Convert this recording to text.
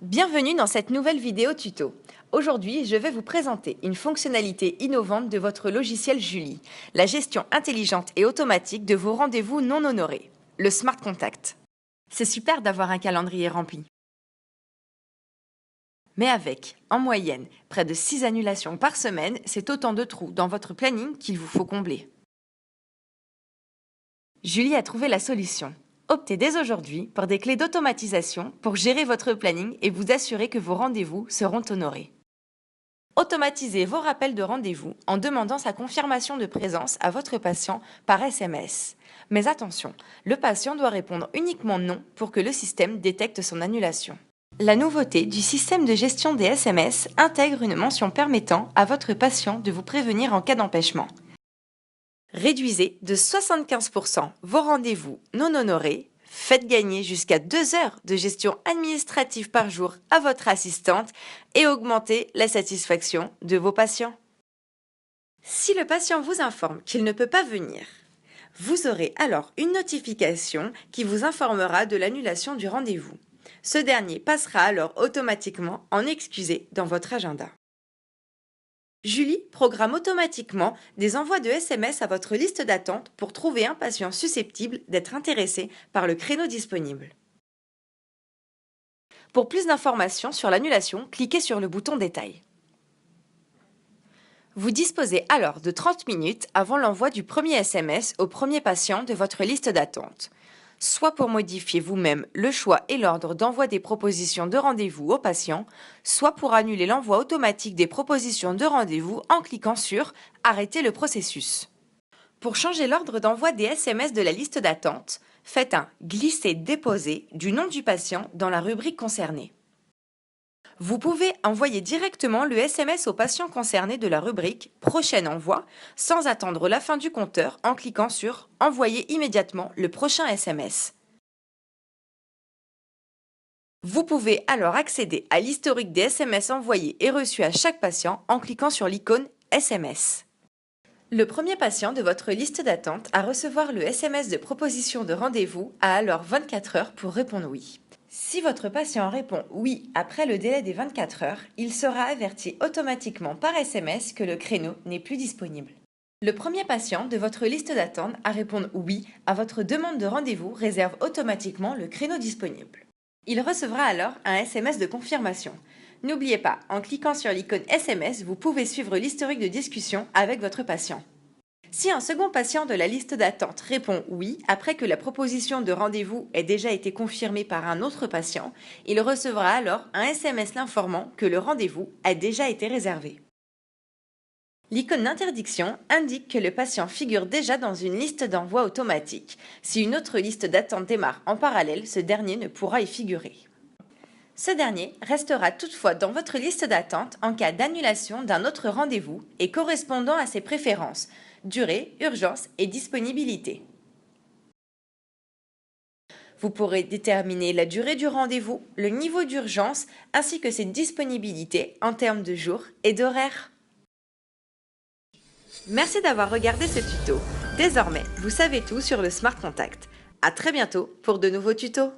Bienvenue dans cette nouvelle vidéo tuto. Aujourd'hui, je vais vous présenter une fonctionnalité innovante de votre logiciel Julie, la gestion intelligente et automatique de vos rendez-vous non honorés, le Smart Contact. C'est super d'avoir un calendrier rempli. Mais avec, en moyenne, près de 6 annulations par semaine, c'est autant de trous dans votre planning qu'il vous faut combler. Julie a trouvé la solution. Optez dès aujourd'hui pour des clés d'automatisation pour gérer votre planning et vous assurer que vos rendez-vous seront honorés. Automatisez vos rappels de rendez-vous en demandant sa confirmation de présence à votre patient par SMS. Mais attention, le patient doit répondre uniquement non pour que le système détecte son annulation. La nouveauté du système de gestion des SMS intègre une mention permettant à votre patient de vous prévenir en cas d'empêchement. Réduisez de 75% vos rendez-vous non honorés, faites gagner jusqu'à 2 heures de gestion administrative par jour à votre assistante et augmentez la satisfaction de vos patients. Si le patient vous informe qu'il ne peut pas venir, vous aurez alors une notification qui vous informera de l'annulation du rendez-vous. Ce dernier passera alors automatiquement en excusé dans votre agenda. Julie programme automatiquement des envois de SMS à votre liste d'attente pour trouver un patient susceptible d'être intéressé par le créneau disponible. Pour plus d'informations sur l'annulation, cliquez sur le bouton Détails. Vous disposez alors de 30 minutes avant l'envoi du premier SMS au premier patient de votre liste d'attente, soit pour modifier vous-même le choix et l'ordre d'envoi des propositions de rendez-vous au patient, soit pour annuler l'envoi automatique des propositions de rendez-vous en cliquant sur « Arrêter le processus ». Pour changer l'ordre d'envoi des SMS de la liste d'attente, faites un « Glisser-déposer » du nom du patient dans la rubrique concernée. Vous pouvez envoyer directement le SMS au patient concerné de la rubrique « Prochain envoi » sans attendre la fin du compteur en cliquant sur « Envoyer immédiatement le prochain SMS ». Vous pouvez alors accéder à l'historique des SMS envoyés et reçus à chaque patient en cliquant sur l'icône « SMS ». Le premier patient de votre liste d'attente à recevoir le SMS de proposition de rendez-vous a alors 24 heures pour répondre « Oui ». Si votre patient répond « oui » après le délai des 24 heures, il sera averti automatiquement par SMS que le créneau n'est plus disponible. Le premier patient de votre liste d'attente à répondre « oui » à votre demande de rendez-vous réserve automatiquement le créneau disponible. Il recevra alors un SMS de confirmation. N'oubliez pas, en cliquant sur l'icône SMS, vous pouvez suivre l'historique de discussion avec votre patient. Si un second patient de la liste d'attente répond « oui » après que la proposition de rendez-vous ait déjà été confirmée par un autre patient, il recevra alors un SMS l'informant que le rendez-vous a déjà été réservé. L'icône d'interdiction indique que le patient figure déjà dans une liste d'envoi automatique. Si une autre liste d'attente démarre en parallèle, ce dernier ne pourra y figurer. Ce dernier restera toutefois dans votre liste d'attente en cas d'annulation d'un autre rendez-vous et correspondant à ses préférences, durée, urgence et disponibilité. Vous pourrez déterminer la durée du rendez-vous, le niveau d'urgence ainsi que ses disponibilités en termes de jours et d'horaires. Merci d'avoir regardé ce tuto. Désormais, vous savez tout sur le Smart Contact. À très bientôt pour de nouveaux tutos.